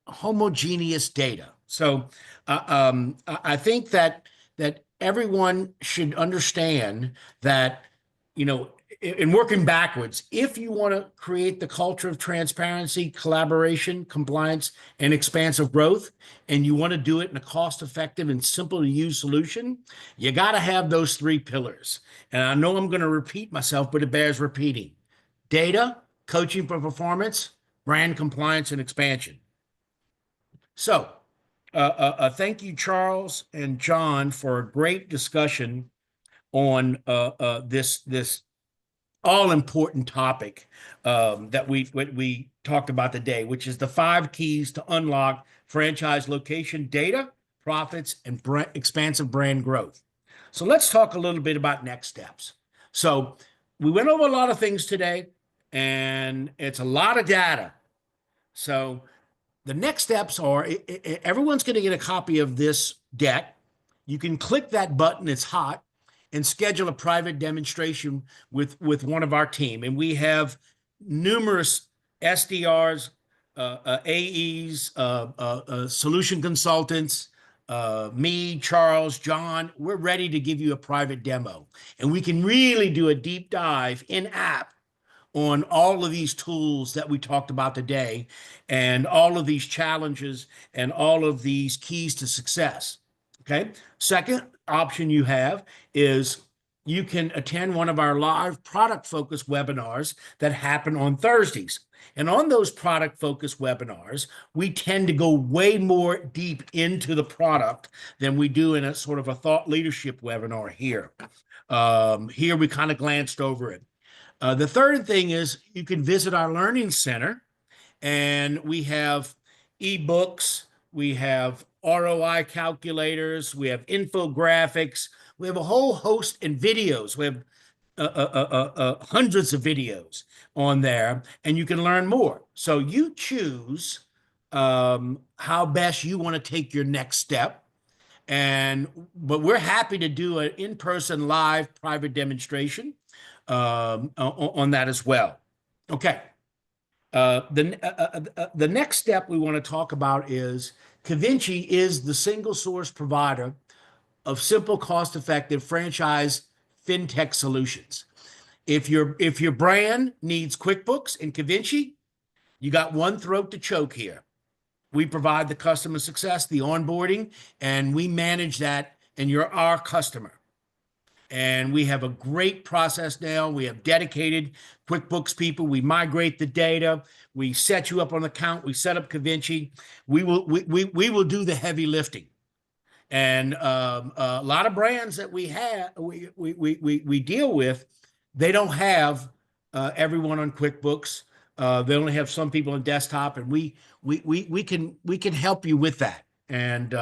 homogeneous data. So I think that everyone should understand that, in working backwards, if you want to create the culture of transparency, collaboration, compliance, and expansive growth, and you want to do it in a cost-effective and simple to use solution, you got to have those three pillars. And I know I'm going to repeat myself, but it bears repeating. Data, coaching for performance, brand compliance, and expansion. So thank you, Charles and John, for a great discussion on this all important topic that we talked about today, which is the 5 keys to unlock franchise location data, profits, and expansive brand growth. So let's talk a little bit about next steps. So we went over a lot of things today, and it's a lot of data. So the next steps are everyone's going to get a copy of this deck. You can click that button, it's hot, and schedule a private demonstration with one of our team. And we have numerous SDRs, AEs, solution consultants, me, Charles, John. We're ready to give you a private demo. And we can really do a deep dive in-app on all of these tools that we talked about today and all of these challenges and all of these keys to success. Okay. Second option you have is you can attend one of our live product focused webinars that happen on Thursdays. And on those product focused webinars, we tend to go way more deep into the product than we do in a sort of a thought leadership webinar here. Here we kind of glanced over it. The third thing is you can visit our learning center, and we have ebooks, we have ROI calculators, we have infographics, we have a whole host and videos. We have hundreds of videos on there, and you can learn more. So you choose how best you want to take your next step. But we're happy to do an in-person live private demonstration on that as well. Okay. The next step we want to talk about is Covinci is the single source provider of simple, cost-effective franchise fintech solutions. If your brand needs QuickBooks and Covinci, you got one throat to choke here. We provide the customer success, the onboarding, and we manage that, and you're our customer. And we have a great process now. We have dedicated QuickBooks people. We migrate the data. We set you up on the account. We set up Covinci. We will do the heavy lifting. And a lot of brands that we deal with, they don't have everyone on QuickBooks. They only have some people on desktop, and we can help you with that. And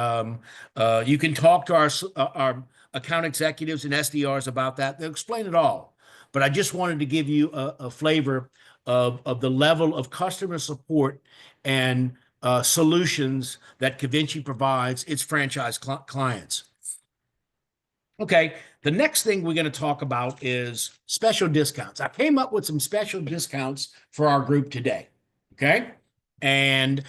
you can talk to our account executives and SDRs about that. They'll explain it all. But I just wanted to give you a flavor of the level of customer support and solutions that Covinci provides its franchise clients. Okay, the next thing we're going to talk about is special discounts. I came up with some special discounts for our group today. Okay, and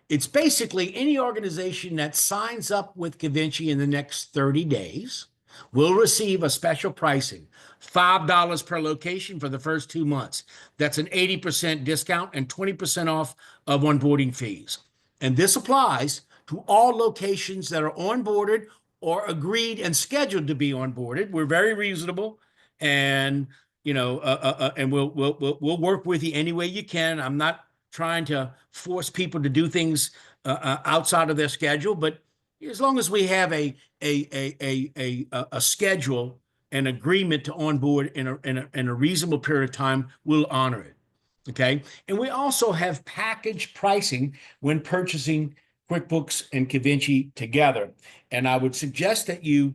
it's basically any organization that signs up with Covinci in the next 30 days will receive a special pricing, $5 per location for the first 2 months. That's an 80% discount and 20% off of onboarding fees. And this applies to all locations that are onboarded or agreed and scheduled to be onboarded. We're very reasonable, and and we'll work with you any way you can. I'm not trying to force people to do things outside of their schedule, but as long as we have a schedule and agreement to onboard in a reasonable period of time, we'll honor it. Okay. And we also have package pricing when purchasing QuickBooks and Convinci together. And I would suggest that you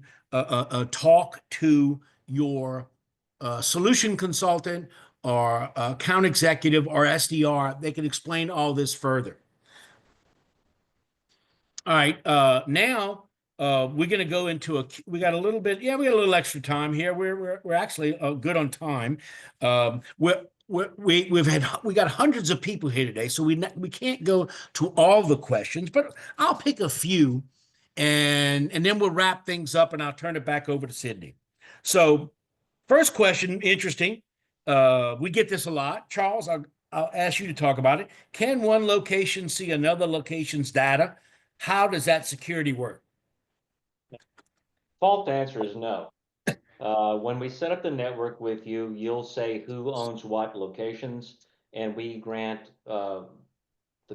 talk to your solution consultant or account executive or SDR. They can explain all this further. All right. Now we're going to go into we got a little bit. Yeah, we got a little extra time here. We're actually good on time. We got hundreds of people here today, so we can't go to all the questions, but I'll pick a few, and then we'll wrap things up, and I'll turn it back over to Sydney. So, first question, interesting. We get this a lot, Charles. I'll ask you to talk about it. Can one location see another location's data? How does that security work? Default answer is no. When we set up the network with you, you'll say who owns what locations, and we grant the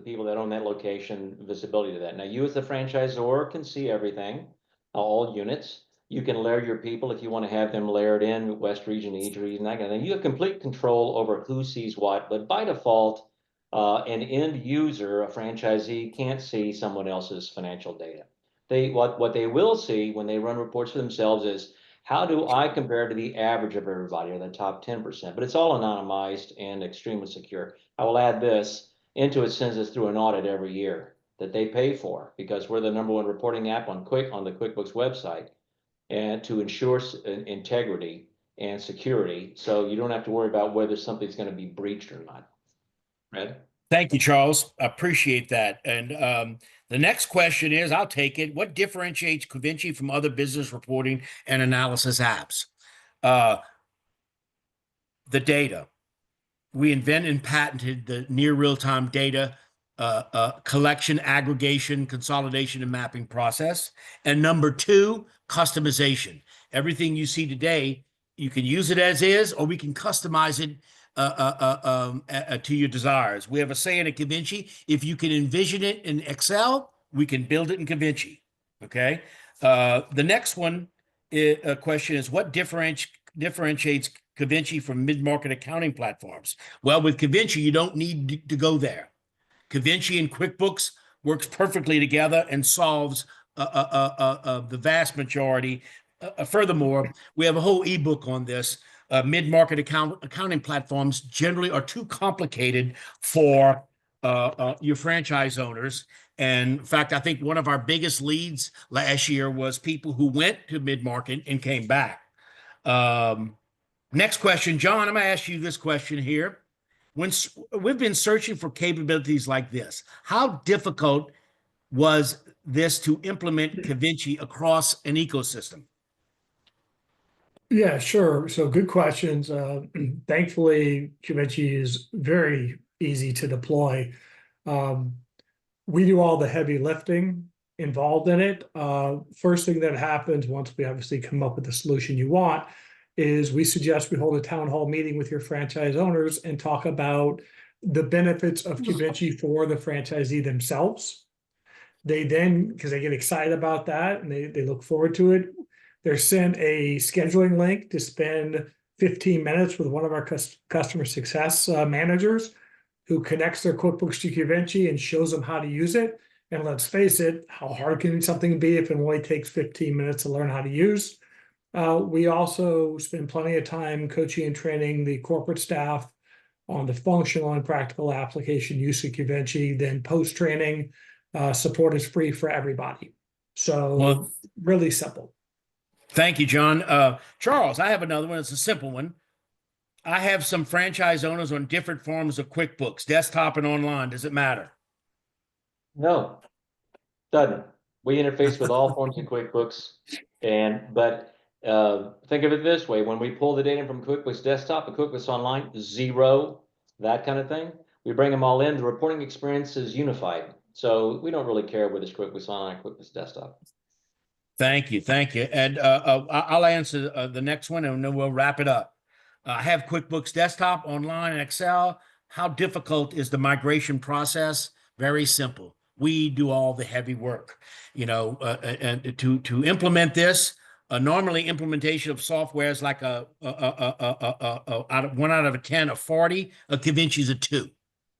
people that own that location visibility to that. Now, you as the franchisor can see everything, all units. You can layer your people if you want to have them layered in, West region, East region, that kind of thing. You have complete control over who sees what, but by default, an end user, a franchisee, can't see someone else's financial data. What they will see when they run reports for themselves is, how do I compare to the average of everybody, or the top 10%? But it's all anonymized and extremely secure. I will add this. Intuit sends us through an audit every year that they pay for, because we're the #1 reporting app on the QuickBooks website, and to ensure integrity and security, so you don't have to worry about whether something's going to be breached or not. Red? Thank you, Charles. I appreciate that. And the next question is, I'll take it. What differentiates Convinci from other business reporting and analysis apps? The data. We invented and patented the near real-time data collection, aggregation, consolidation, and mapping process. And number 2, customization. Everything you see today, you can use it as is, or we can customize it to your desires. We have a saying at Convinci: if you can envision it in Excel, we can build it in Convinci. Okay. The next question is, what differentiates Convinci from mid-market accounting platforms? Well, with Convinci, you don't need to go there. Convinci and QuickBooks works perfectly together and solves the vast majority. Furthermore, we have a whole ebook on this. Mid-market accounting platforms generally are too complicated for your franchise owners. And in fact, I think one of our biggest leads last year was people who went to mid-market and came back. Next question, John, I'm going to ask you this question here. When we've been searching for capabilities like this, how difficult was this to implement Convinci across an ecosystem? Yeah, sure. So good questions. Thankfully, Convinci is very easy to deploy. We do all the heavy lifting involved in it. First thing that happens once we obviously come up with the solution you want is we suggest we hold a town hall meeting with your franchise owners and talk about the benefits of Convinci for the franchisee themselves. They then, because they get excited about that and they look forward to it, they're sent a scheduling link to spend 15 minutes with one of our customer success managers, who connects their QuickBooks to Convinci and shows them how to use it. And let's face it, how hard can something be if it only takes 15 minutes to learn how to use? We also spend plenty of time coaching and training the corporate staff on the functional and practical application use of Convinci. Then post-training support is free for everybody. So really simple. Thank you, John. Charles, I have another one. It's a simple one. I have some franchise owners on different forms of QuickBooks, desktop and online. Does it matter? No, doesn't. We interface with all forms of QuickBooks, but think of it this way: when we pull the data from QuickBooks Desktop and QuickBooks Online, zero, that kind of thing, we bring them all in. The reporting experience is unified, so we don't really care whether it's QuickBooks Online or QuickBooks Desktop. Thank you. Thank you. And I'll answer the next one and then we'll wrap it up. I have QuickBooks Desktop, online, and Excel. How difficult is the migration process? Very simple. We do all the heavy work, and to implement this. Normally, implementation of software is like a 1 out of 10, a 40. A DaVinci is a 2.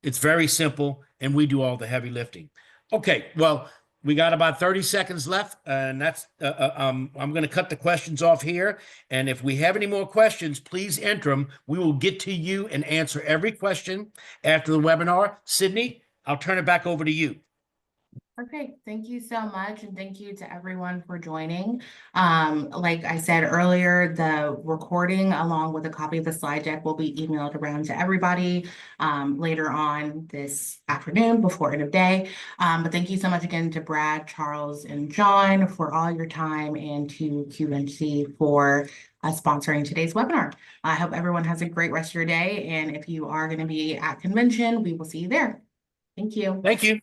It's very simple, and we do all the heavy lifting. Okay, well, we got about 30 seconds left, and that's I'm going to cut the questions off here. And if we have any more questions, please enter them. We will get to you and answer every question after the webinar. Sydney, I'll turn it back over to you. Okay, thank you so much, and thank you to everyone for joining. Like I said earlier, the recording along with a copy of the slide deck will be emailed around to everybody later on this afternoon before end of day. But thank you so much again to Brad, Charles, and John for all your time, and to QVC for sponsoring today's webinar. I hope everyone has a great rest of your day, and if you are going to be at convention, we will see you there. Thank you. Thank you.